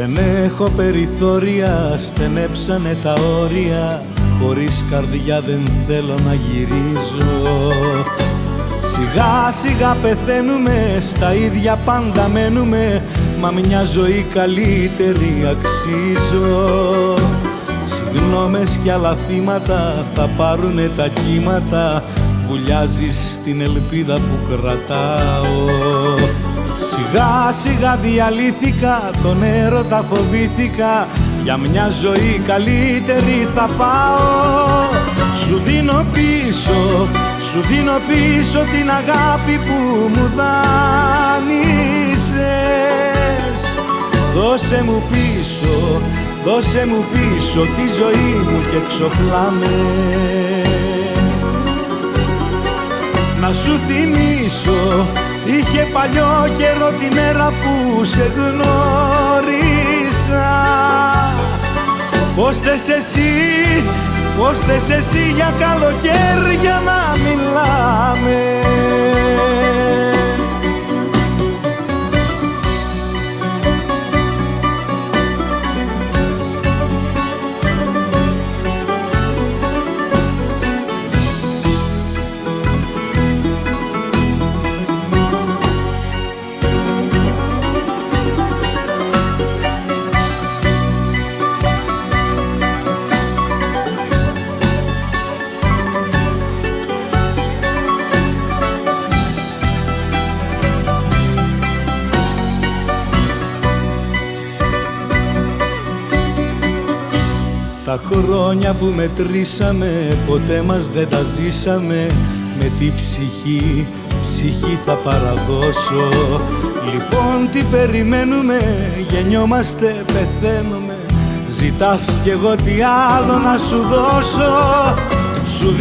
Δεν έχω περιθώρια, στενέψανε τα όρια. Χωρίς καρδιά δεν θέλω να γυρίζω. Σιγά σιγά πεθαίνουμε, στα ίδια πάντα μένουμε. Μα μια ζωή καλύτερη αξίζω. Συγγνώμες κι άλλα θύματα θα πάρουνε τα κύματα. Βουλιάζεις την ελπίδα που κρατάω. Σιγά σιγά διαλύθηκα, τον έρωτα φοβήθηκα. Για μια ζωή καλύτερη θα πάω. Σου δίνω πίσω την αγάπη που μου δάνεισες. Δώσε μου πίσω τη ζωή μου και ξοφλάμε. Να σου θυμίσω, είχε παλιό καιρό τη μέρα που σε γνώρισα. Πώς θες εσύ για καλοκαίρια να μιλάμε. Τα χρόνια που μετρήσαμε ποτέ μας δεν τα ζήσαμε. Με τη ψυχή θα παραδώσω. Λοιπόν τι περιμένουμε, γεννιόμαστε, πεθαίνουμε. Ζητάς κι εγώ τι άλλο να σου δώσω. Σου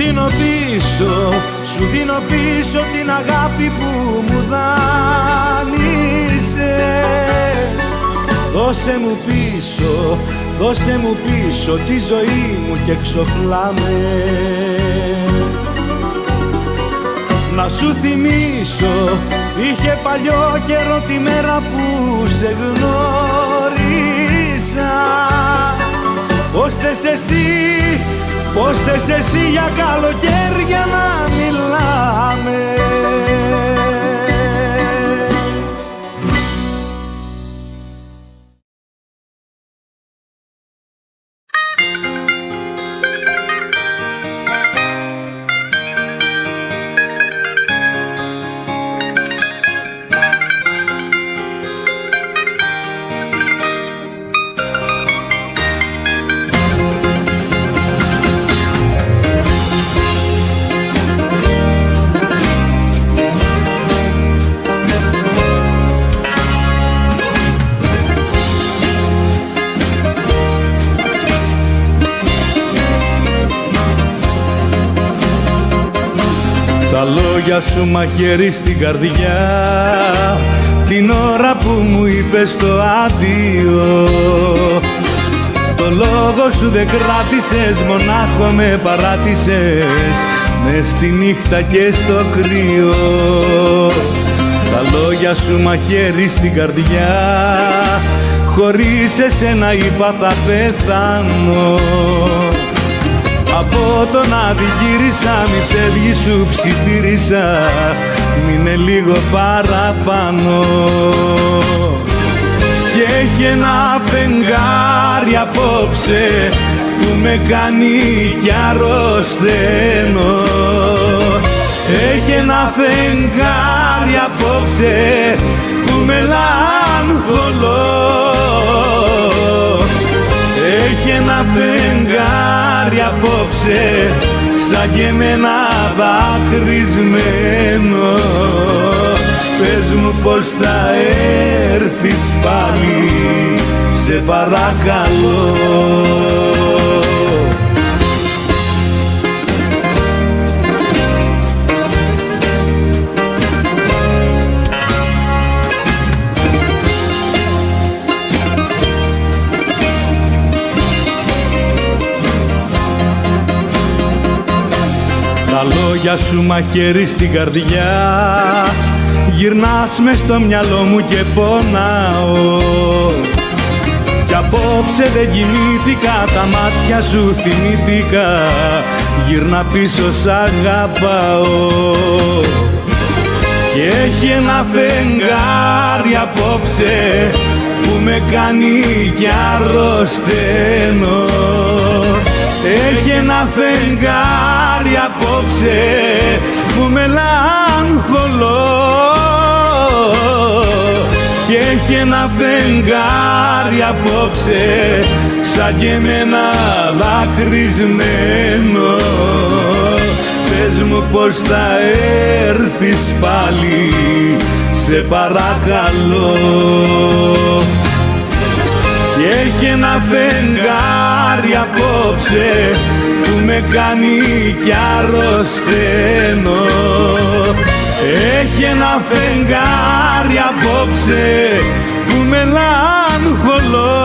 δίνω πίσω την αγάπη που μου δάνεισες. Δώσε μου πίσω τη ζωή μου και ξοφλάμε. Να σου θυμίσω, είχε παλιό καιρό τη μέρα που σε γνώρισα. Πώς θες εσύ για καλοκαίρια να μιλάμε. Τα λόγια σου μαχαίρι στην καρδιά, την ώρα που μου είπες το αντίο. Το λόγο σου δεν κράτησες, μονάχο με παράτησες μες στη νύχτα και στο κρύο. Τα λόγια σου μαχαίρι στην καρδιά, χωρίς εσένα είπα θα πεθάνω. Από τον αντιγύρισα, μη φεύγει σου ψιθύρισα, μείνε λίγο παραπάνω. Και έχει ένα φεγγάρι απόψε που με κάνει κι αρρωσταίνω. Έχει ένα φεγγάρι απόψε που μελαγχολώ. Έχει ένα φεγγάρι απόψε σαν και εμένα δακρυσμένο. Πες μου πως θα έρθεις πάλι, σε παρακαλώ. Τα λόγια σου μαχαίρι στην καρδιά, γυρνάς μες στο μυαλό μου και πονάω. κι απόψε δεν κοιμήθηκα, τα μάτια σου θυμήθηκα, γύρνα πίσω σ' αγαπάω. Και έχει ένα φεγγάρι απόψε που με κάνει κι αρρωσταίνω. Έχει ένα φεγγάρι απόψε που μελαγχολώ. Και έχει ένα φεγγάρι απόψε σαν και εμένα δακρυσμένο. Πες μου πως θα έρθεις πάλι, σε παρακαλώ. Και έχει ένα φεγγάρι απόψε που με κάνει κι αρρωσταίνω. Έχει ένα φεγγάρι απόψε που μελαγχολώ.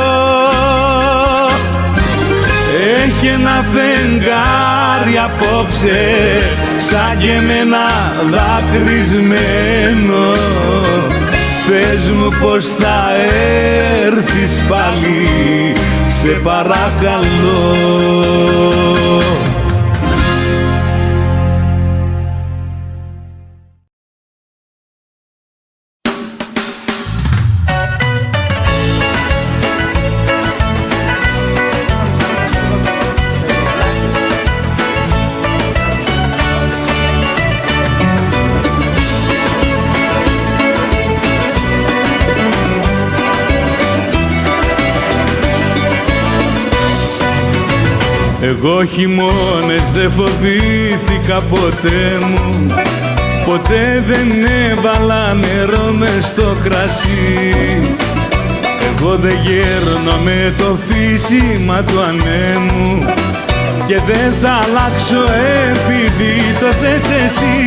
Έχει ένα φεγγάρι απόψε σαν και εμένα δακρυσμένο. Πες μου πως θα έρθεις πάλι, σε παρακαλώ. Εγώ χειμώνες δεν φοβήθηκα ποτέ μου, ποτέ δεν έβαλα νερό μες στο κρασί. Εγώ δεν γέρνω με το φύσιμα του ανέμου και δεν θα αλλάξω επειδή το θες εσύ.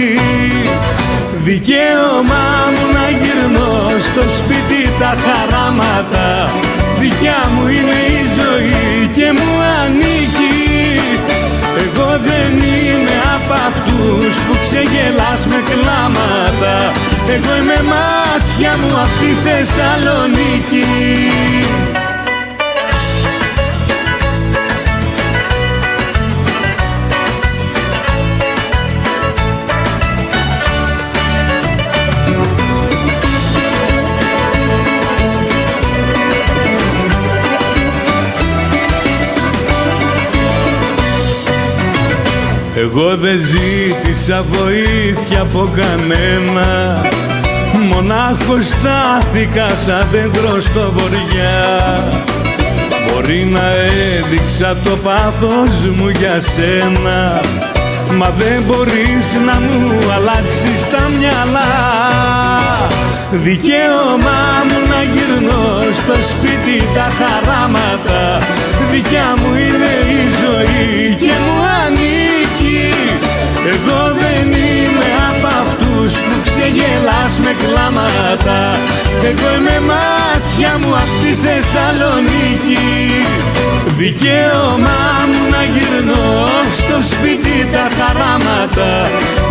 Δικαίωμά μου να γυρνώ στο σπίτι τα χαράματα, δικιά μου είναι η ζωή και μου ανήκει. Εγώ δεν είμαι απ' αυτούς που ξεγελάς με κλάματα, εγώ είμαι μάτια μου απ' τη Θεσσαλονίκη. Εγώ δεν ζήτησα βοήθεια από κανένα, μονάχος στάθηκα σαν δέντρο στο βοριά. Μπορεί να έδειξα το πάθος μου για σένα, μα δεν μπορείς να μου αλλάξεις τα μυαλά. Δικαίωμά μου να γυρνώ στο σπίτι τα χαράματα, δικιά μου είναι η ζωή και μου ανήκει. Εγώ δεν είμαι απ' αυτούς που ξεγελάς με κλάματα, εγώ είμαι μάτια μου απ' τη Θεσσαλονίκη. Δικαίωμά μου να γυρνώ στο σπίτι τα χαράματα,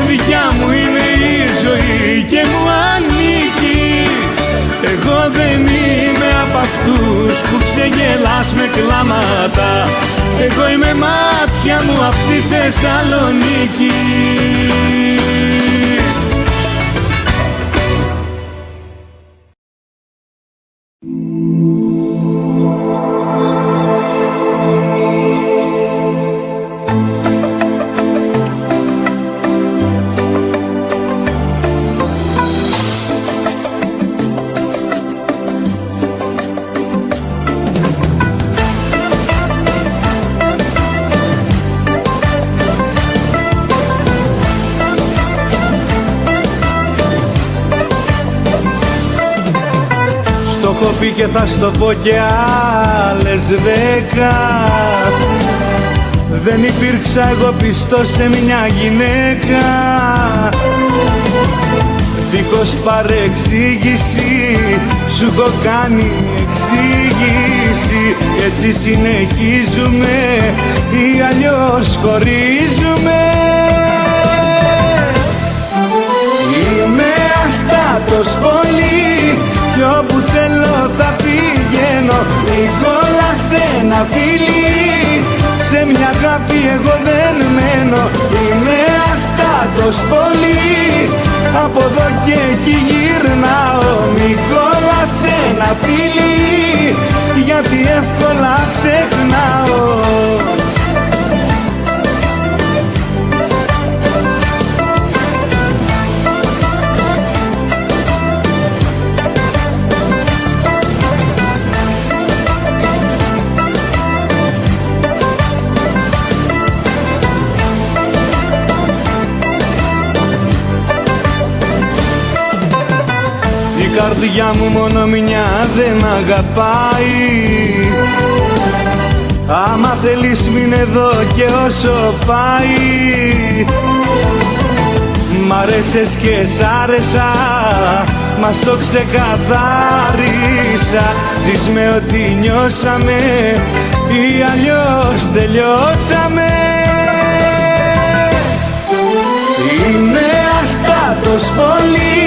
δικιά μου είναι η ζωή και μου ανήκει. Εγώ δεν είμαι απ' αυτούς που ξεγελάς με κλάματα, εγώ είμαι μάτια μου απ' τη Θεσσαλονίκη. έχω πει και θα στο πω κι άλλες 10. Δεν υπήρξα εγώ πιστός σε μια γυναίκα, δίχως παρεξήγηση σου έχω κάνει εξήγηση. Έτσι συνεχίζουμε ή αλλιώς χωρίζουμε. Είμαι αστάτος πολύ κι όπου θέλω θα πηγαίνω. ένα φίλι, σε μια αγάπη εγώ δεν μένω. Είμαι αστάτος πολύ, από εδώ και εκεί γυρνάω. Μη κολλάς ένα φίλι, γιατί εύκολα ξεχνάω. Η καρδιά μου μόνο μια δεν αγαπάει. Άμα θέλεις μείνε εδώ και όσο πάει. Μ' αρέσες και σ' άρεσα, μας το ξεκαθάρισα. Ζεις με ό,τι νιώσαμε ή αλλιώς τελειώσαμε. Είμαι αστάτος πολύ,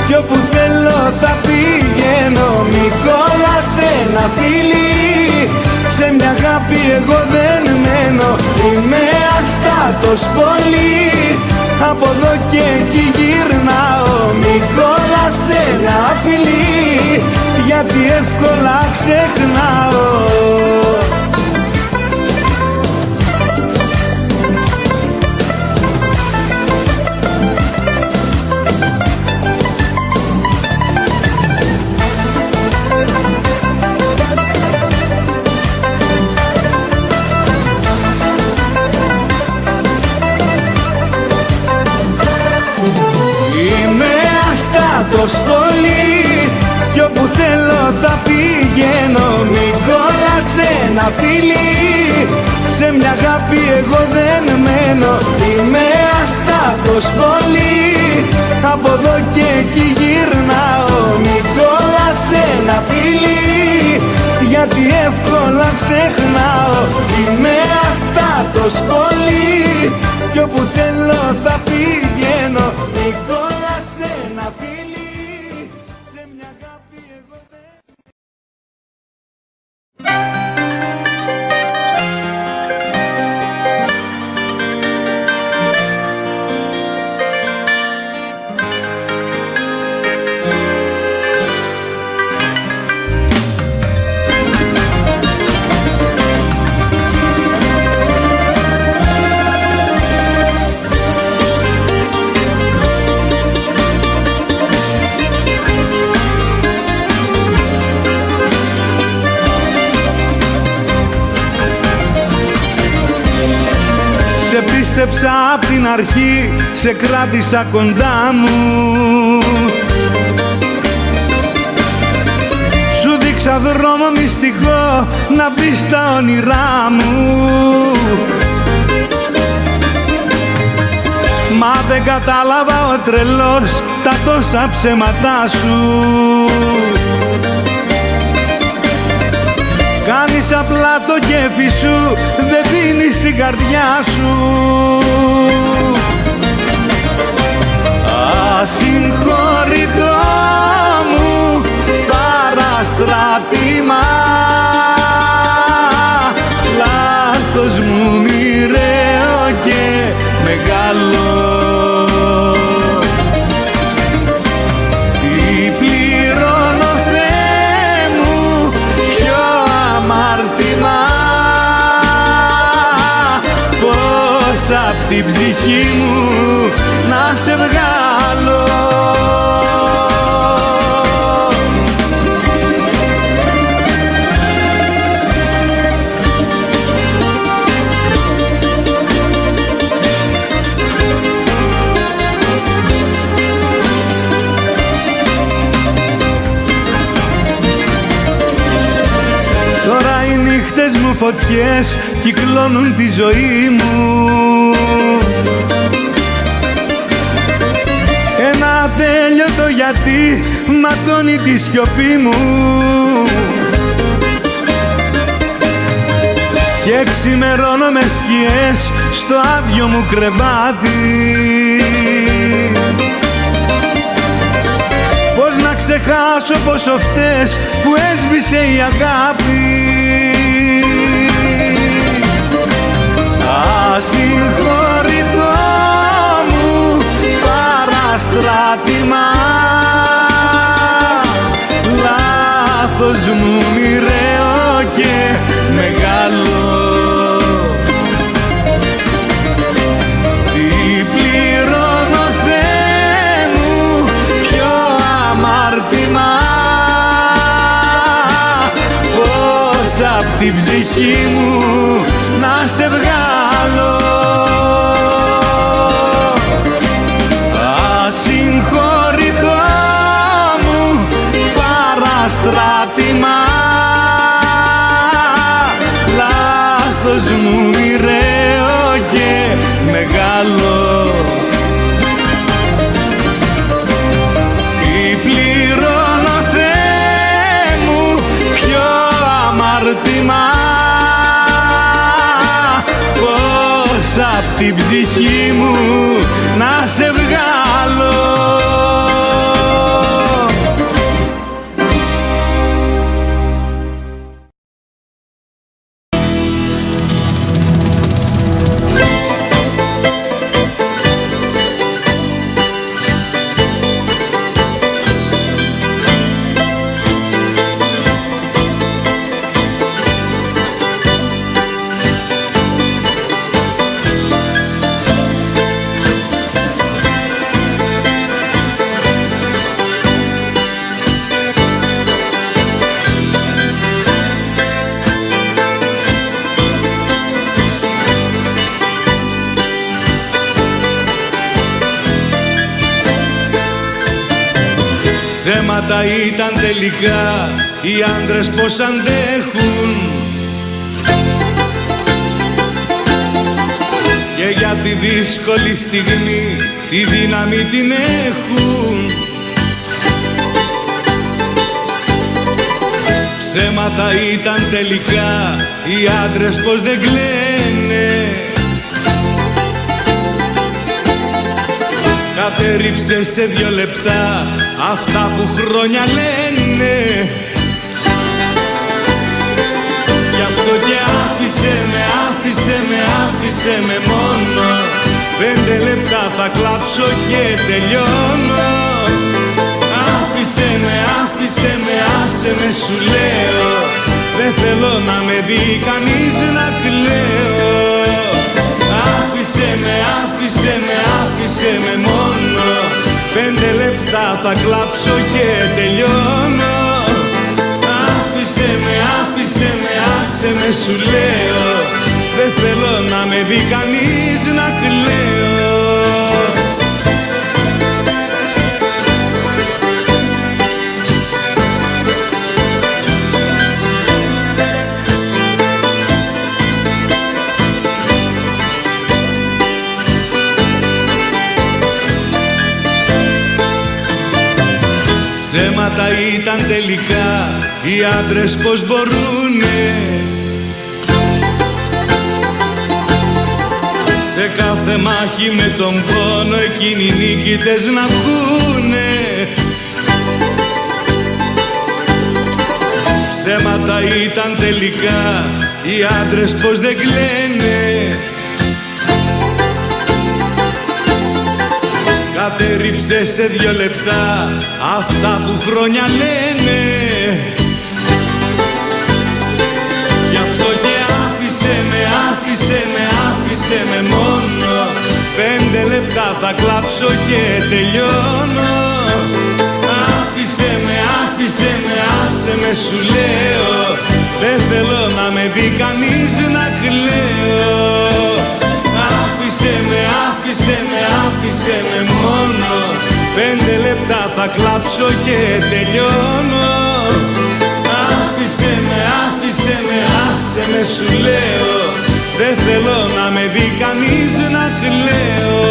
κι όπου θέλω θα πηγαίνω. Μη κολλάς ένα φίλι, σε μια αγάπη εγώ δεν μένω. Είμαι αστάτος πολύ, από εδώ και εκεί γυρνάω. Μη κολλάς ένα φίλι, γιατί εύκολα ξεχνάω. Πολύ, κι όπου θέλω θα πηγαίνω. Μη κολλάς ένα φίλι, σε μια αγάπη εγώ δεν μένω. Είμαι αστάτος πολύ, από εδώ και εκεί γυρνάω. Μη κολλάς ένα φίλι, γιατί εύκολα ξεχνάω. Είμαι αστάτος πολύ, κι όπου θέλω θα πηγαίνω. Μη κολλάς ένα φίλι. Σε πίστεψα απ' την αρχή, σε κράτησα κοντά μου. Σου δείξα δρόμο μυστικό να μπεις στα όνειρά μου. Μα δεν κατάλαβα ο τρελός τα τόσα ψέματά σου. Κάνεις απλά το κέφι σου, δεν δίνεις την καρδιά σου. Ασυγχώρητο μου παραστράτημα, λάθος μου μοιραίο και μεγάλο. Τι πληρώνω Θεέ μου, ποιο αμάρτημα, πώς απ' την ψυχή μου να σε βγάλω. Τώρα οι νύχτες μου φωτιές κυκλώνουν τη ζωή μου. Ένα ατέλειωτο γιατί ματώνει τη σιωπή μου. Και ξημερώνω με σκιές στο άδειο μου κρεβάτι. Πώς να ξεχάσω πόσο φταίς που έσβησε η αγάπη. ασυγχωρητό μου παραστράτημα, λάθος μου μοιραίο και μεγάλο. Τι πληρώνω, Θεέ μου, ποιο αμάρτημα, πώς απ' την ψυχή μου να σε βγάλω. Ασυγχωρητό μου παραστράτημα, λάθος μου μοιραίο και μεγάλο. Τι πληρώνω, Θεέ μου, ποιο αμάρτημα, πώς απ' την ψυχή μου να σε βγάλω. Ψέματα ήταν τελικά οι άντρες πως αντέχουν, και για τη δύσκολη στιγμή τη δύναμη την έχουν. Ψέματα ήταν τελικά οι άντρες πως δεν κλαίνε, κατέριψε σε 2 λεπτά αυτά που χρόνια λένε. Γι' αυτό και άφησε με μόνο, 5 λεπτά θα κλάψω και τελειώνω. Άφησε με, άσε με σου λέω, δεν θέλω να με δει κανείς να κλαίω. Άφησε με μόνο, 5 λεπτά θα κλάψω και τελειώνω. Άφησε με, άσε με σου λέω, δεν θέλω να με δει κανείς να κλαίω. Ψέματα ήταν τελικά οι άντρες πως μπορούνε, σε κάθε μάχη με τον πόνο εκείνοι οι νίκητες να βγουνε. Ψέματα ήταν τελικά οι άντρες πως δεν κλαίνε, κατέριψε σε 2 λεπτά αυτά που χρόνια λένε. Γι' αυτό και άφησε με μόνο, 5 λεπτά θα κλάψω και τελειώνω. Άφησε με, άσε με σου λέω, δεν θέλω να με δει κανείς να κλαίω. Άφησε με μόνο, 5 λεπτά θα κλάψω και τελειώνω. Άφησε με, άσε με σου λέω, δεν θέλω να με δει κανείς να κλαίω.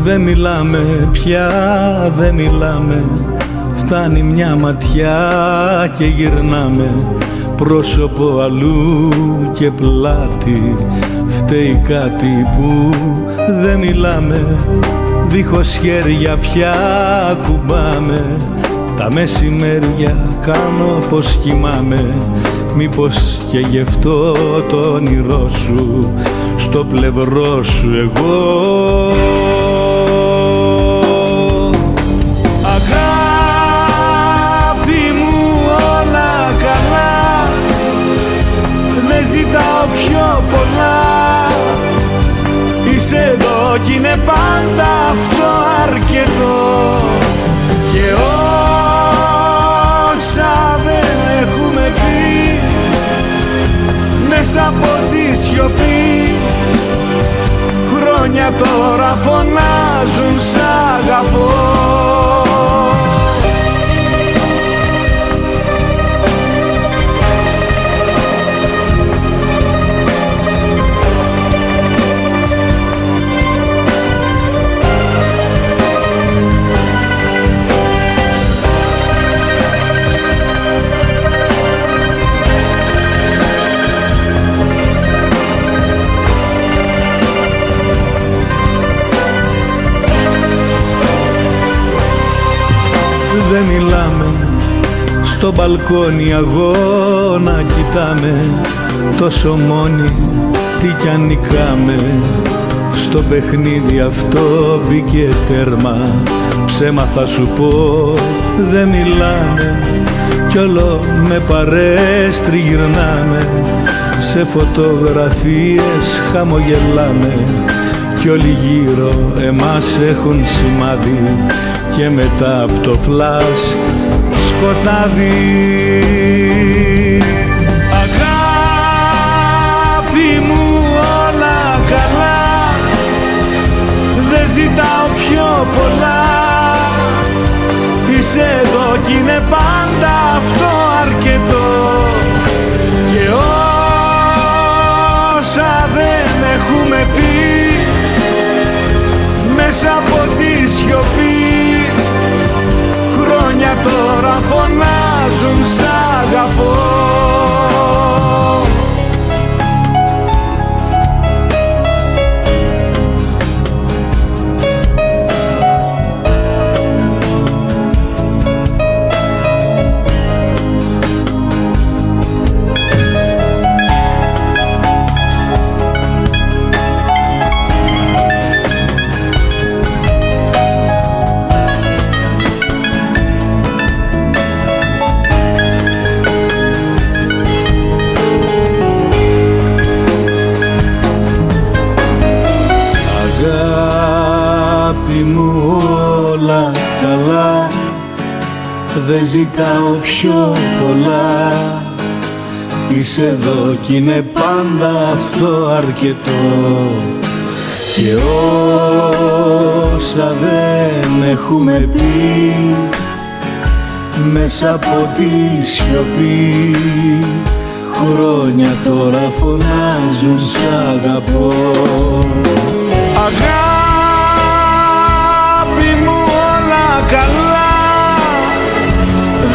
Δεν μιλάμε πια, δεν μιλάμε. φτάνει μια ματιά και γυρνάμε πρόσωπο αλλού και πλάτη. Φταίει κάτι που δεν μιλάμε, δίχως χέρια πια κουμπάμε. Τα μεσημέρια κάνω πως κοιμάμαι, μήπως και γι' αυτό το όνειρό σου στο πλευρό σου εγώ. Αγάπη μου όλα καλά, δεν ζητάω πιο πολλά. Είσαι εδώ κι είναι πάντα αυτό αρκετό. Και όσα δεν έχουμε πει μέσα από τη σιωπή, χρόνια τώρα φωνάζουν σ' αγαπώ. Δεν μιλάμε, στο μπαλκόνι αγώνα κοιτάμε, τόσο μόνοι τι κι αν νικάμε. Στο παιχνίδι αυτό μπήκε τέρμα, ψέμα θα σου πω δεν μιλάμε. Κι όλο με παρέες τριγυρνάμε, σε φωτογραφίες χαμογελάμε. Κι όλοι γύρω εμάς έχουν σημάδι και μετά απ' το φλας σκοτάδι. Αγάπη μου όλα καλά, δεν ζητάω πιο πολλά. Είσαι εδώ κι είναι πάντα αυτό αρκετό. Και όσα δεν έχουμε πει μέσα από τη σιωπή, χρόνια τώρα φωνάζουν σ' αγαπώ. Δεν ζητάω πιο πολλά. Είσαι εδώ κι είναι πάντα αυτό αρκετό. Και όσα δεν έχουμε πει μέσα από τη σιωπή, χρόνια τώρα φωνάζουν σ' αγαπώ. Αγάπη μου όλα καλά,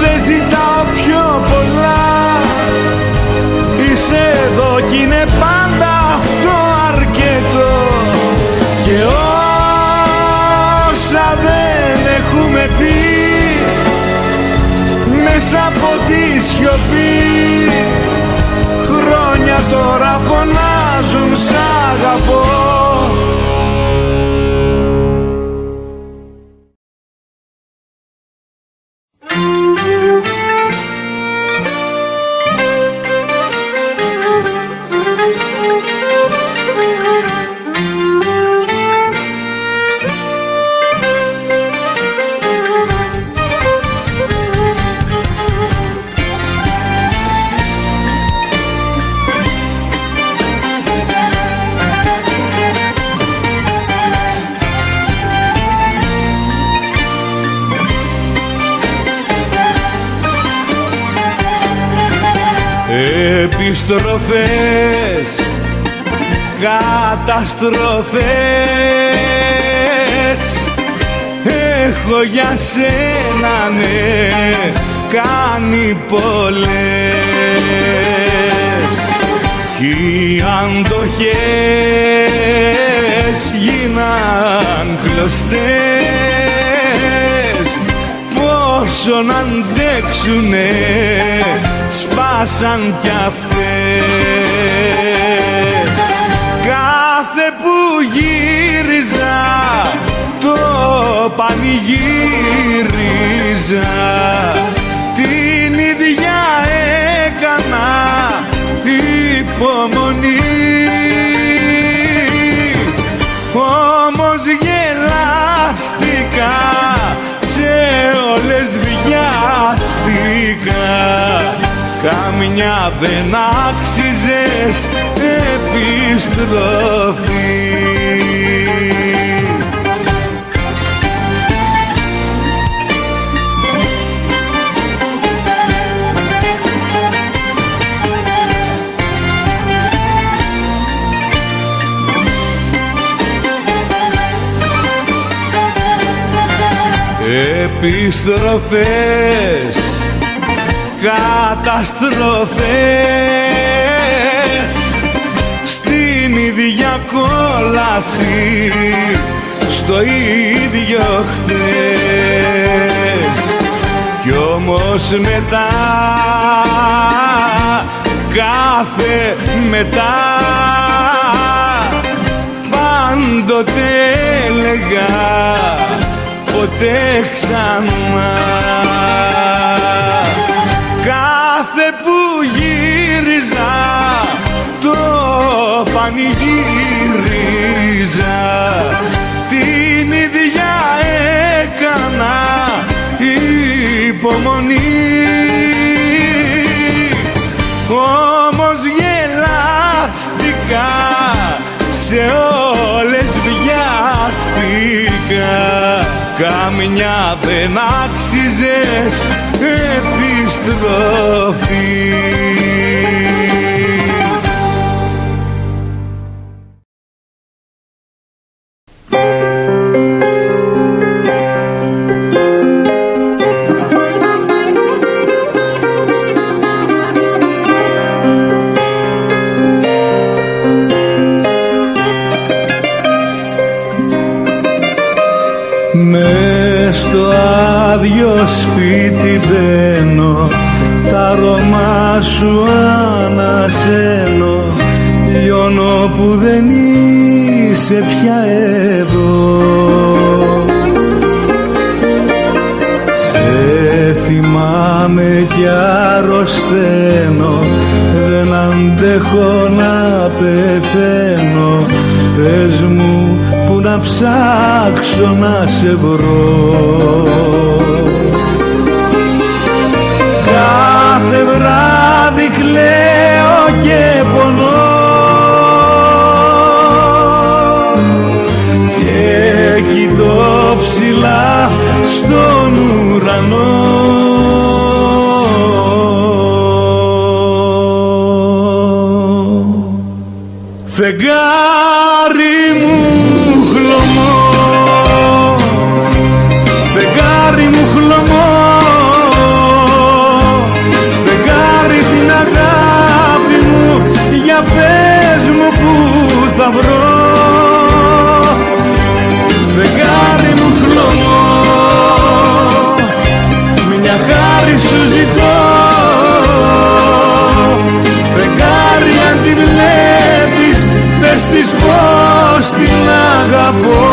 δεν ζητάω πιο πολλά. Είσαι εδώ κι είναι πάντα αυτό αρκετό. Και όσα δεν έχουμε πει μέσα από τη σιωπή, χρόνια τώρα φωνάζουν σ' αγαπώ. Επιστροφές, καταστροφές, έχω για σένα, ναι, κάνει πολλές. Κι οι αντοχές γίναν κλωστές, πόσο να αντέξουνε, σπάσαν κι αυτές. Κάθε που γύριζα το πανηγύριζα, την ίδια έκανα υπομονή. Όμως γελάστηκα, σε όλες βιάστηκα, καμιά δεν άξιζες επιστροφή. Επιστροφές, καταστροφές, στην ίδια κόλαση, στο ίδιο χτες. Κι όμως μετά, κάθε μετά, πάντοτε έλεγα ποτέ ξανά. Κάθε που γύριζα το πανηγύριζα, την ίδια έκανα υπομονή. Όμως γελάστηκα, σε όλες βιάστηκα, καμιά δεν άξιζες επιστροφή. Μες στο άδειο σπίτι μπαίνω, τα αρώμα σου ανασένω, λιώνω που δεν είσαι πια εδώ. Σε θυμάμαι κι αρρωσταίνω, δεν αντέχω να πεθαίνω, πες μου που να ψάξω να σε βρω. Κάθε βράδυ κλαίω και πονώ και κοιτώ ψηλά στον ουρανό. Φεγγάρι μου χλωμό, φεγγάρι μου χλωμό, φεγγάρι την αγάπη μου, για πες μου που θα βρω. Φεγγάρι μου χλωμό, μια χάρη σου ζητώ, φεγγάρι αν τη βλέπεις, πες της πως την αγαπώ.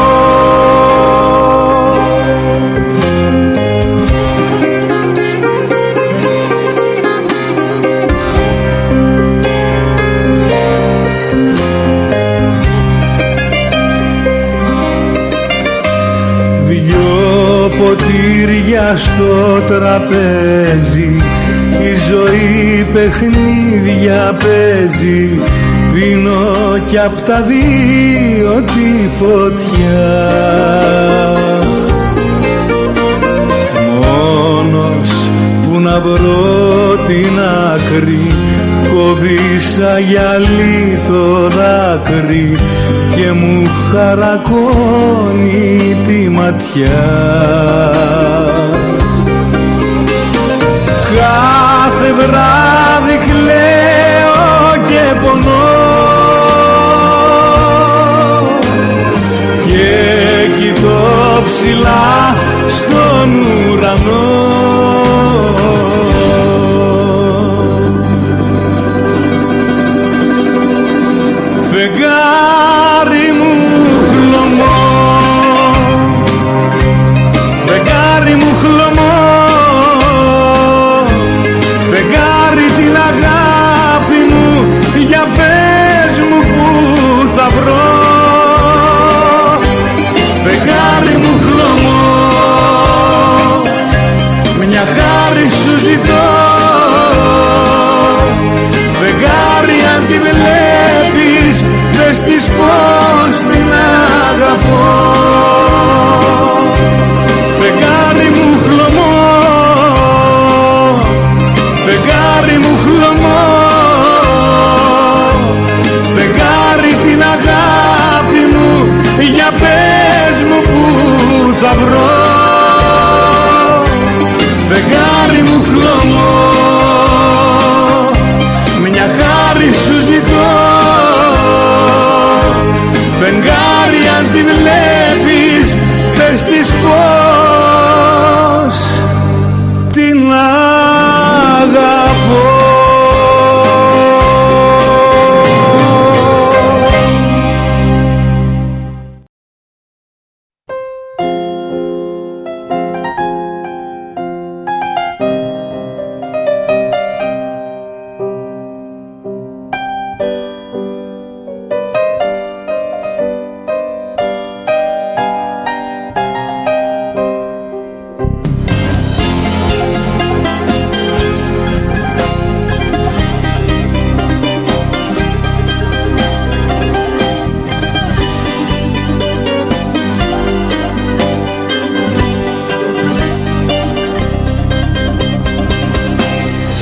Δυο ποτήρια στο τραπέζι, η ζωή παιχνίδια παίζει, πίνω κι απ' τα δύο τη φωτιά. Μόνος που να βρω την άκρη, κόβει γυαλί το δάκρυ και μου χαρακώνει τη ματιά. Κάθε βράδυ κλαίω και πονώ και κοιτώ ψηλά στον ουρανό. Φεγγάρι μου χλωμό, φεγγάρι μου χλωμό, φεγγάρι την αγάπη μου, για πες μου που θα βρω. Φεγγάρι μου χλωμό, μια χάρη σου ζητώ. Φεγγάρι αν τη βλέπεις, πες της πως την αγαπώ. Φεγγάρι μου χλωμό, φεγγάρι μου χλωμό, φεγγάρι την αγάπη μου, για πες μου που θα βρω. Φεγγάρι μου χλωμό, μια χάρη σου ζητώ. Φεγγάρι αν τη βλέπεις, πες της πως την αγαπώ.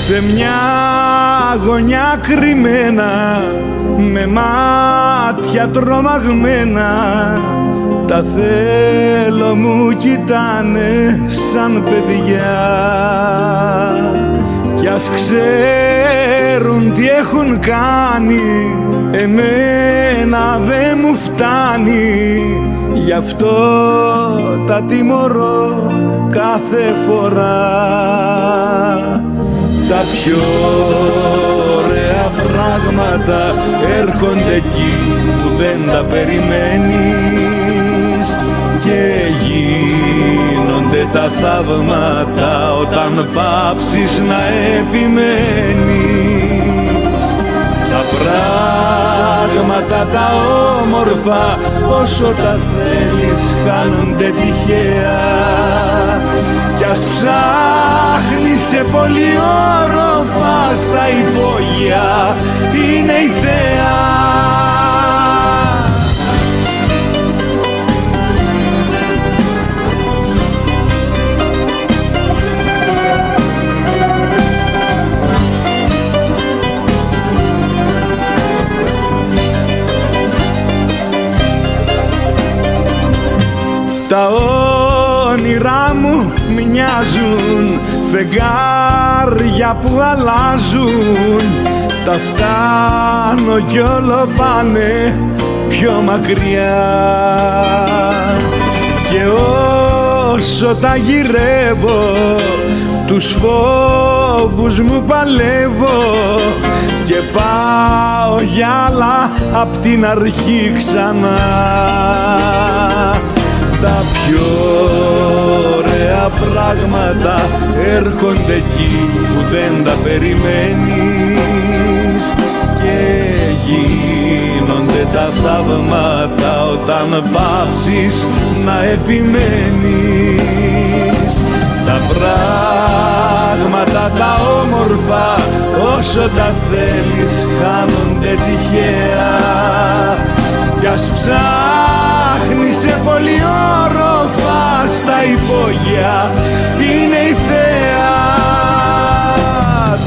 Σε μια γωνιά κρυμμένα, με μάτια τρομαγμένα, τα θέλω μου κοιτάνε σαν παιδιά. Κι ας ξέρουν τι έχουν κάνει, εμένα δεν μου φτάνει. Γι' αυτό τα τιμωρώ κάθε φορά. Τα πιο ωραία πράγματα έρχονται εκεί που δεν τα περιμένεις και γίνονται τα θαύματα όταν πάψεις να επιμένεις. Τα πράγματα τα όμορφα όσο τα θέλεις χάνονται τυχαία κι ας ψάχνεις σε πολυόροφα στα υπόγεια είναι η θέα. Τα όνειρά μου μοιάζουν φεγγάρια που αλλάζουν. Τα φτάνω κι όλο πάνε πιο μακριά και όσο τα γυρεύω τους φόβους μου παλεύω και πάω για άλλα απ' την αρχή ξανά. Τα πιο ωραία πράγματα έρχονται εκεί που δεν τα περιμένεις και γίνονται τα θαύματα όταν πάψεις να επιμένεις. Τα πράγματα τα όμορφα όσο τα θέλεις χάνονται τυχαία κι ας ψάχνεις σε πολυόροφα στα υπόγεια είναι η θέα.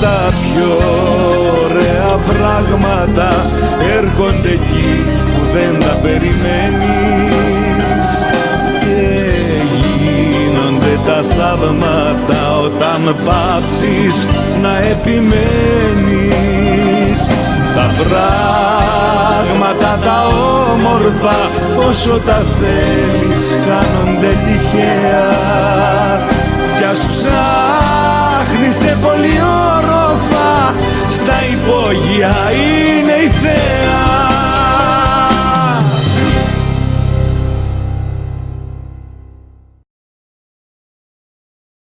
Τα πιο ωραία πράγματα έρχονται εκεί που δεν τα περιμένεις και γίνονται τα θαύματα όταν πάψεις να επιμένεις. Τα πράγματα τα όμορφα όσο τα θέλεις χάνονται τυχαία κι ας ψάχνεις σε πολυόροφα στα υπόγεια